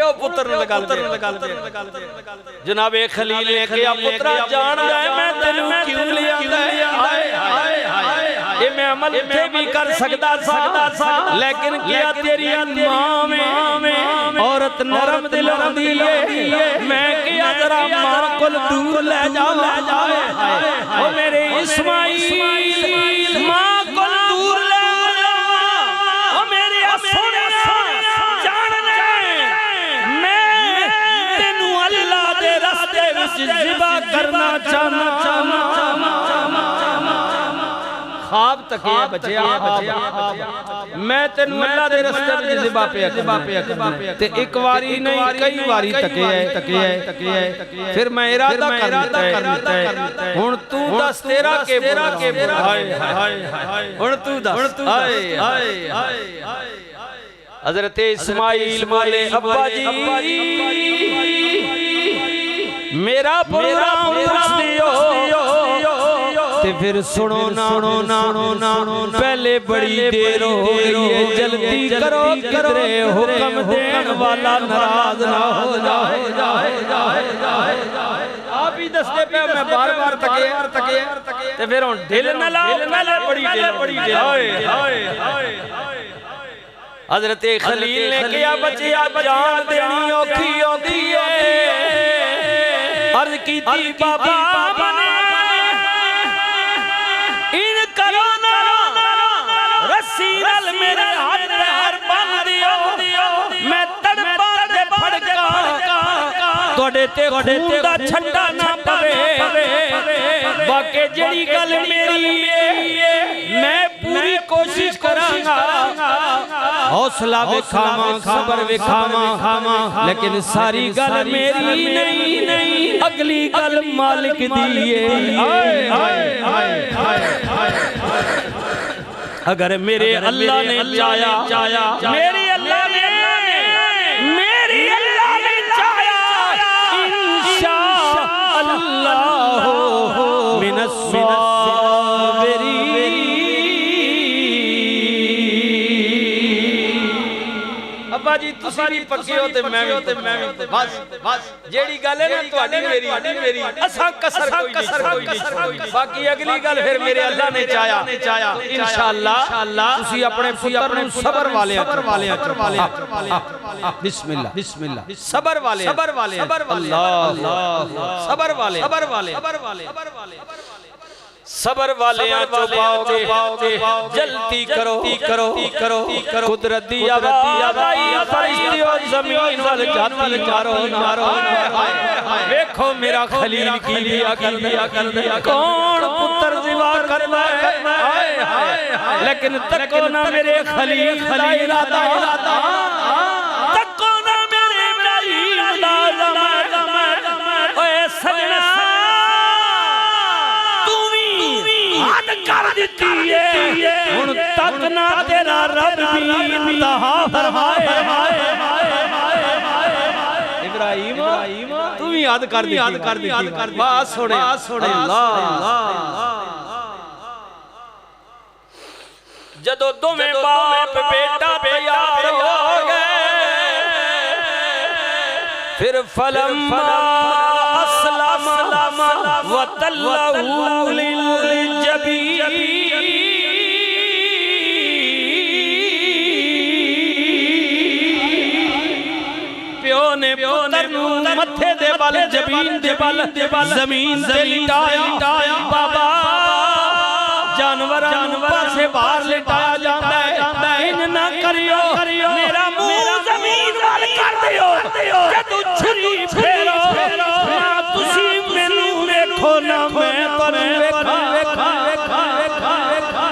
प्यो पुत्र गल जनाबे खलील ने कहा पुत्रा जान है मैं तेनू क्यों ले आंदा ये मैं अमल थे भी कर सकदा सा लेकिन क्या तेरी मां में औरत नरम दिल होंदी है मैं क्या जरा मां को दूर ले जाओ ओ मेरे इस्माइल मां को दूर ले ओ मेरे सोने जान ले मैं तेनू अल्लाह दे रास्ते विच ज़िबा करना चाहना ख्वाब तक बचिया मैं तेनू अल्लाह दे रास्ते विच ज़िबा पे ते एक वारी नहीं कई वारी तके है फिर मैं इरादा करता है हुन तू दस तेरा के हाय हुन तू दस हाय हज़रत इस्माइल बोले अब्बा जी मेरा प्रोग्राम पूछ दियो ते फिर सुनो ना पहले बड़ी देर हो गई है जल्दी करो किधरे हुक्म देने वाला नाराज ना हो जाए आप ही दसते पे मैं बार तके ते फिर हुन दिल न लाओ पहले बड़ी देर हाय हज़रत खलील ने कहा बच्चिया जान देनी औखी है अर्ज की बाबा बने इन करो ना रस्सी नाल मेरे हाथ पैर बांध दियो मैं तड़पा ते फड़का तोड़े ते दा छड्डा ना पवे बाकी जेड़ी गल मेरी मैं पूरी कोशिश करांगा हौसला विखावा सबर विखावा लेकिन सारी गल मेरी नहीं अगली गल मालिक दी अगर मेरे अल्लाह ने चाया मेरे अल्लाह ने चाया इंशाअल्लाह मिनस जी तुसी भी पक्के हो ते मैं भी बस जेड़ी गल है ना ਤੁਹਾਡੀ मेरी असा कसर कोई नहीं बाकी अगली गल फिर मेरे अल्लाह ने चाया इंशाअल्लाह तुसी अपने पुत्र ਨੂੰ सबर वाले बिस्मिल्लाह सबर वाले अल्लाह सबर वाले सबर वाले पाओगे जल्दी करो कुदरत दी आवाज़ आई फरिश्तियों ज़मीन वल जाती मारो देखो मेरा खलील की लिया कर दिया कौन पुत्र ज़िबा करना है लेकिन तको ना मेरे खलील का इरादा तको ना मेरे इब्राहीम दा ओए सजना कर देती है हुन तक ना तेरा रब भी इंतहा फरमाए इब्राहीम तू भी याद कर दी बात सुने अल्लाह जदों दोवें बाप बेटा तैयार हो गए फिर फलम्मा अस्लमा वतल्लहु लिलजबीन प्यो ने पुत्र नू मथे दे बल जबीन दे बल जमीन ते लिटाया बाबा जानवर पासे बाहर लिटाया जाता है इन ना करियो मेरा मुंह जमीन वाल कर दियो जदू छुरी फेरो तुसी मेनू देखो ना मैं तने देखा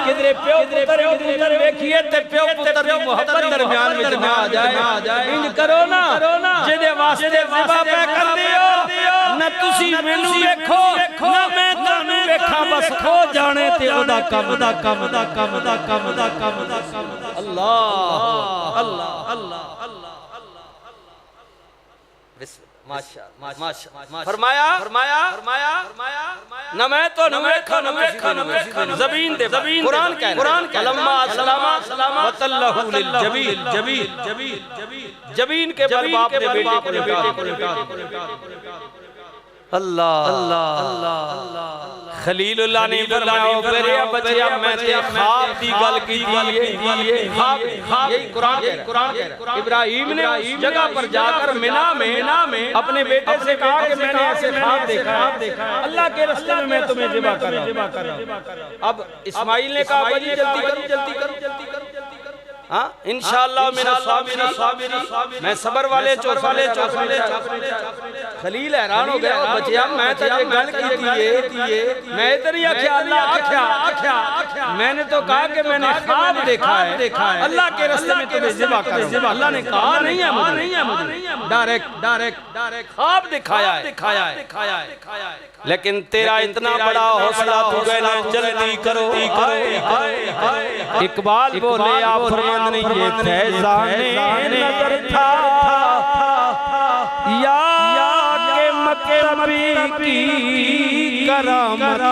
किधरे प्यो पुत्र देखिए ते प्यो पुत्र दी मोहब्बत दरमियान विच ना आ जाए इन करो ना जेदे वास्ते ज़िबा पे कर दियो ना तुसी मेनू देखो ना मैं तने देखा बस खो जाने ते ओदा कम अल्लाह फरमाया न मैं तो न ज़मीन दे कुरान कह लम्मा अस्लमा वतल्लहु लिलजबीन जमीन के बल बाप ने बेटे को लौटा दिया। अल्लाह अल्लाह अल्लाह खलीलुल्लाह ने फरमाया मेरे बच्चा मैं ते ख्वाब दी गल की ये ख्वाब यही कुरान कह रहा है। इब्राहिम ने उस जगह पर जाकर मिना में अपने बेटे से कहा कि मैंने ऐसे ख्वाब देखा है, अल्लाह के रास्ते में मैं तुम्हें ज़िबा कर रहा हूं। अब इस्माइल ने कहा भाई जल्दी करो हाँ इंशाअल्लाह मेरा साबिरी मैं सबर वाले चौसाले खलील हैरान हो गया बच्चा मैं तो ये गल की मैं इधर ही आख्या अल्लाह मैंने तो कहा कि मैंने ख्वाब देखा है अल्लाह के रास्ते में तुम्हें ज़िबा कर। अल्लाह ने कहा नहीं है मुझे डायरेक्ट ख्वाब दिखाया है लेकिन तेरा इतना बड़ा हौसला तू कहना जल्दी करो। इकबाल बोले आप फरमान नहीं ये फैज़ाने नज़र था या के मकतबी की करामत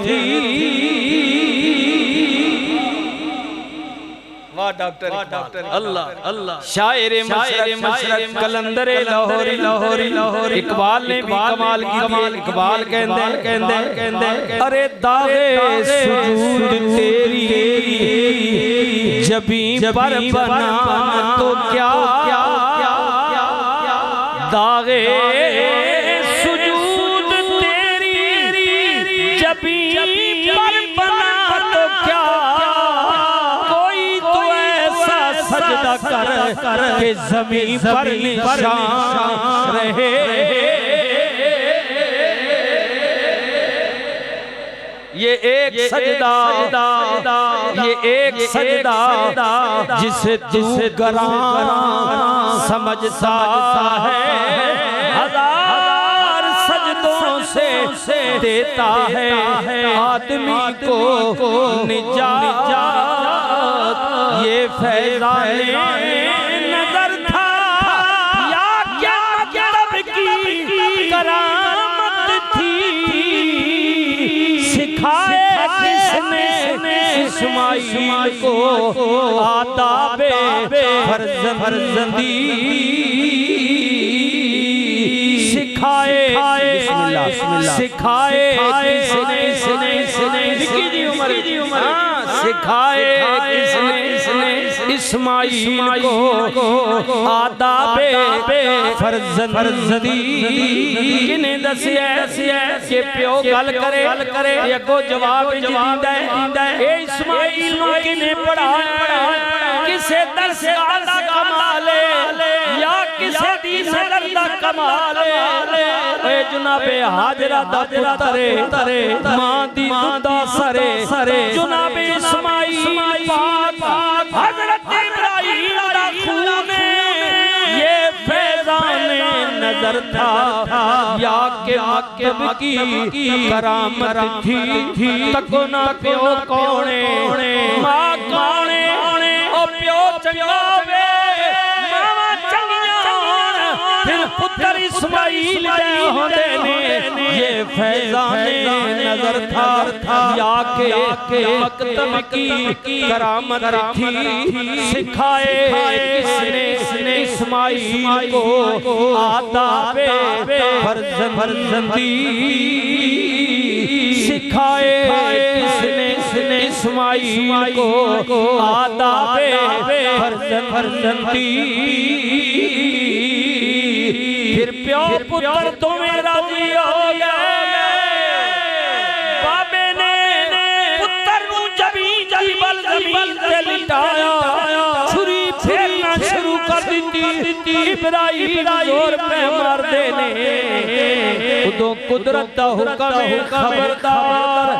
थी। वाह डॉक्टर अल्लाह अल्लाह शायरे मशरक कलंदरे लाहौरी इकबाल ने भी कमाल की। इकबाल कहंदे अरे दागे सुजूद तेरी जबी पर बना तो क्या दागे सुजूद तेरी जबी पर बना तो क्या सजदा कर के ज़मीन पर निशान रहे। ये एक सजदा जिसे गरां समझता है हजार सजदों से देता है आदमी को निजात। ये फैज़ाने नज़र था या क्या मतलब की करामत थी। सिखाए किसने इस्माइल को आदाबे फर्जंदी सिखाए किसने इस्माइल को आदाबे फर्जंदी किने दसिया कि प्यो गल करे अगो जवाब दींदा है। ए इस्माइल नु किने पढ़ाया किसे दर्स दा कमाल या किसे दी सदर दा कमाल ए जनाबे हाजरा दा पुत्रे मां दी दुदा सरे जनाबे इस्माइल पाक हजरत इब्राहिम दा खून ये फैज़ाने नजर था या के मकतब की करामत थी। तको ना प्यो कौने मां कौने ओ प्यो चंगा वे मां चंगियां फिर पुत्र इस्माइल होंदे ने। ये फैज़ाने नजर था या के मकतब की करामत थी। सिखाए किसने इस्माइल को आदाबे फर्जंदी सिखाए किसने इस्माइल को आदाबे फर्जंदी। फिर प्यो पुत्र तुम्हें राजी हो गए। बाबे ने पुत्र को जबल जमीन से लिटाया छुरी फेरना शुरू कर दी। इब्राहिम जोर पे मार देने उदो कुदरत दा हुक्म है खबरदार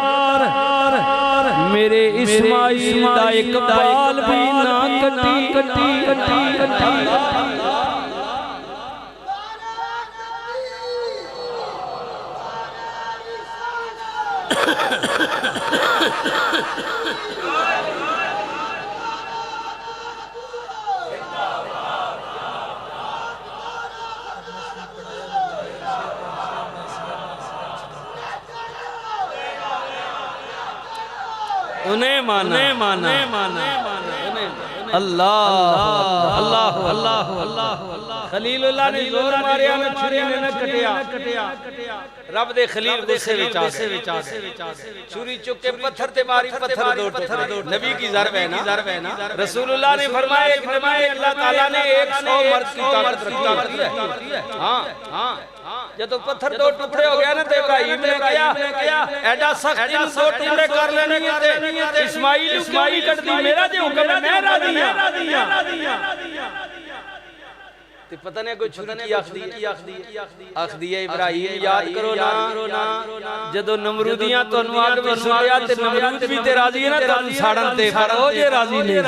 मेरे इस्माइल दा एक बाल भी ना कटी। उन्हें माना अल्लाह अल्लाह अल्लाह अल्लाह खलीलुल्लाह ने जोर मारिया ना छुरी ने ना कटिया रब दे खलील गुस्से विच आ गए छुरी चुक के पत्थर ते मारी पत्थर दो नबी की ज़र्ब है ना रसूलुल्लाह ने फरमाया अल्लाह ताला ने 100 मर्द की ताकत रखी है। हां जब तो पत्थर दो टुकड़े हो गया ना तो इब्राहिम ने कहा ऐडा सख्त इन दो टुकड़े कर लेने थे इस्माइल कट दी मेरा जे हुक्म मैं राजी हां ते पता नहीं कोई छुरी की आखदी है इब्राहिम याद करो ना जदों नमरूदियां तन्नू आग विच सुटिया ते नमरूद भी ते राजी है ना तन्नू साड़न ते पर ओ जे राजी नहीं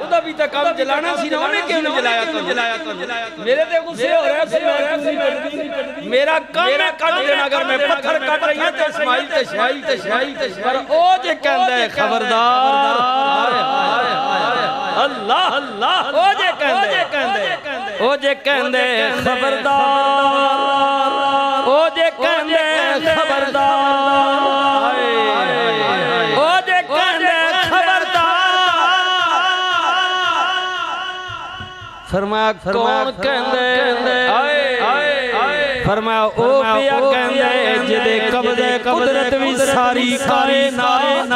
ओदा भी तो काम जलाना सी ना उन्हें क्यों नहीं जलाया तो मेरे ते गुस्से हो रहा है मेरा काम है काट देना अगर मैं पत्थर काट रही हूं ते इस्माइल ते पर ओ जे कहंदा है खबरदार अल्लाह अल्लाह ओ जे कहंदे खबरदार ओ जे कहंदे खबरदार ओ जे कहंदे खबरदार फरमाया कौन कहंदे फरमाया ओ पिया कहंदे जिदे कब्जे कुदरत भी सारी कायनात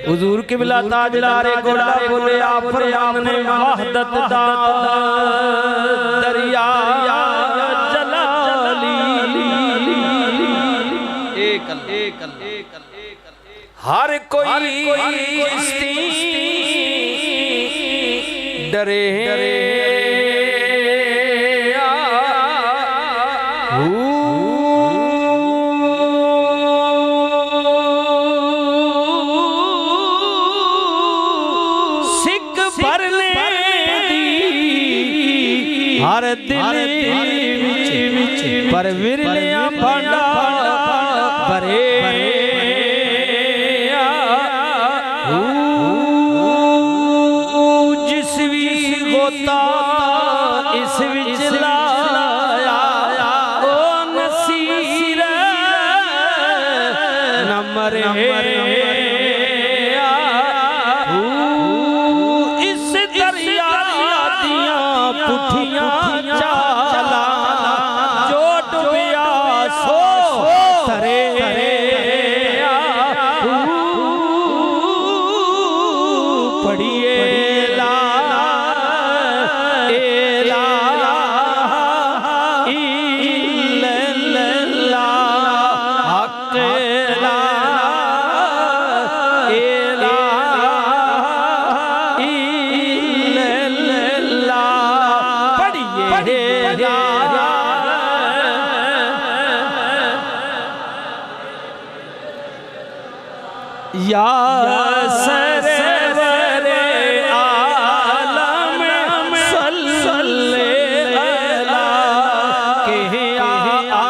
हुजूर किबला ताजदार गोड़ा बोले आप फरमान ने वहदत दा दरिया जलाली एक हर कोई किश्ती डरे हर दिल विच पर विरलियां भांडा भरे जिस भी गोता इस विच लाया ओ नसीर न मरे इस दरिया दियां पुठियां या सरवर आलम सल्ले अला के आला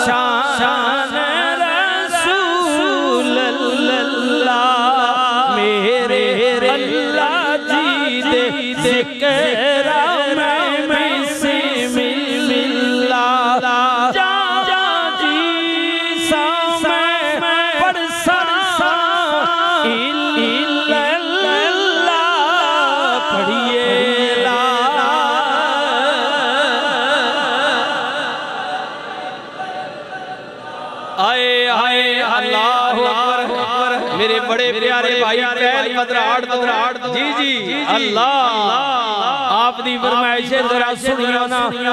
शान रसूल अल्लाह मेरे अल्लाह जी दे ज़िक्र में बिस्मिल्लाह मेरे बड़े प्यारे भाई पहल बदराड़ जी अल्लाह आप दी फरमाइश जरा सुनियो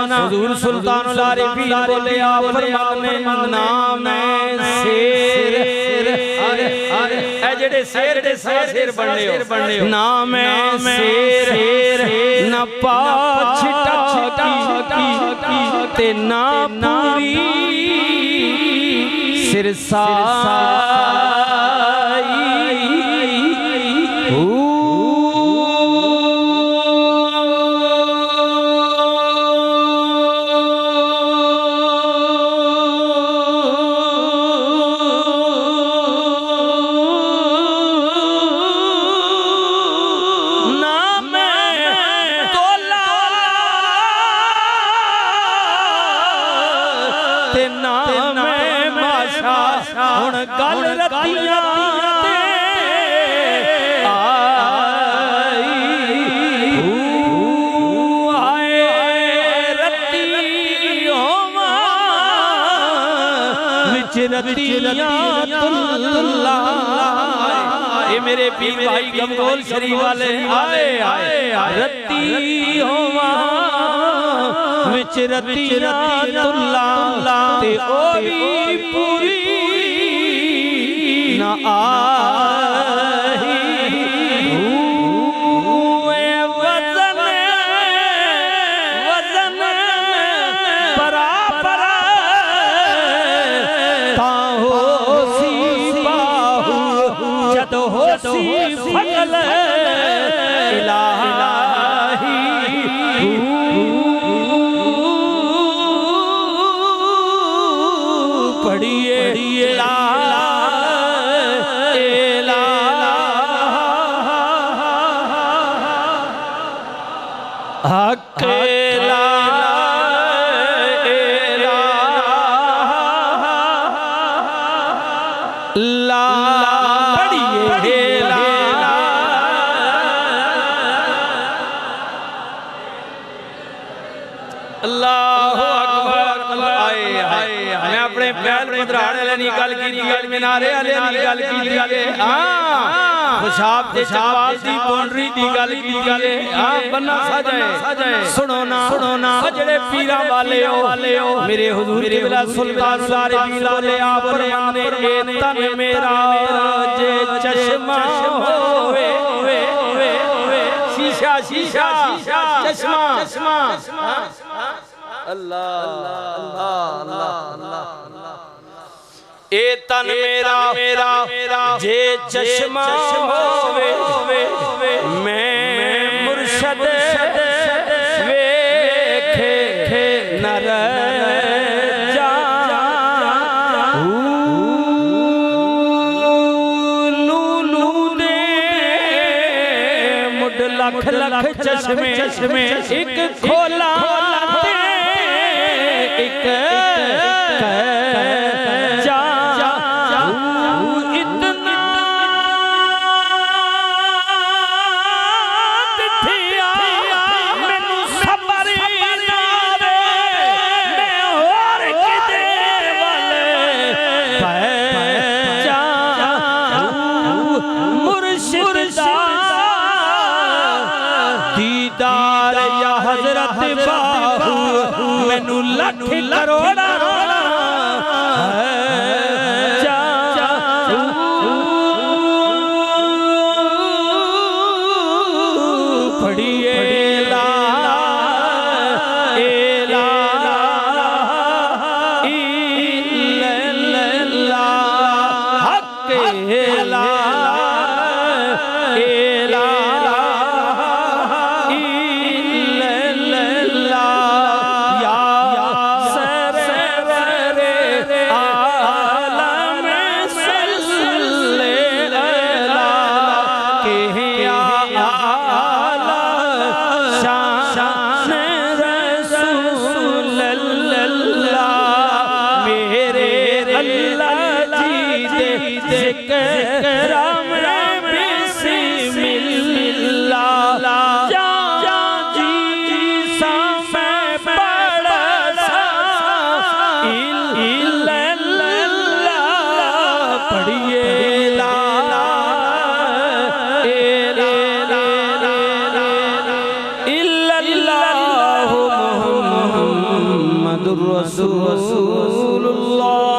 ना हुजूर सुल्तानुल आरिफीन बोले आप फरमाने नाम शेर ए जेड़े शेर दे शेर बनने हो नाम शेर न पाछटा की ते ना पूरी सिरसा ते ना मैं माशा हुण गल रतियां ते ये मेरे पीर भाई गमगोल शरीफ वाले आए आए रत्ती होवा विच रतिया तुल्ला ते ओ भी पूरी ना आही वजन वजन परा परा होसी फगल इलाही पढ़िए ला अकेला मीनारे वाले दी गल कीती है हां खुशाब ते शवाब दी बाउंड्री दी गल कीती है हां बन्ना सजाए सुनो ना जेड़े पीरा वाले हो मेरे हुजूर किबला सुल्तान सारे पीर वाले आप फरमाने ए तन मेरा जे चश्मा होवे शीशा शीशा चश्मा अल्लाह ए तन मेरा जे चश्मा होवे मैं मुर्शद वेखे नर जा लूलू दे मुड लख लख चश्मे एक खोला एक दीदार या हजरत बाहू मैनू लख करोड़ा पढ़िए ला इल्लल्लाह हक ला रसूलुल्लाह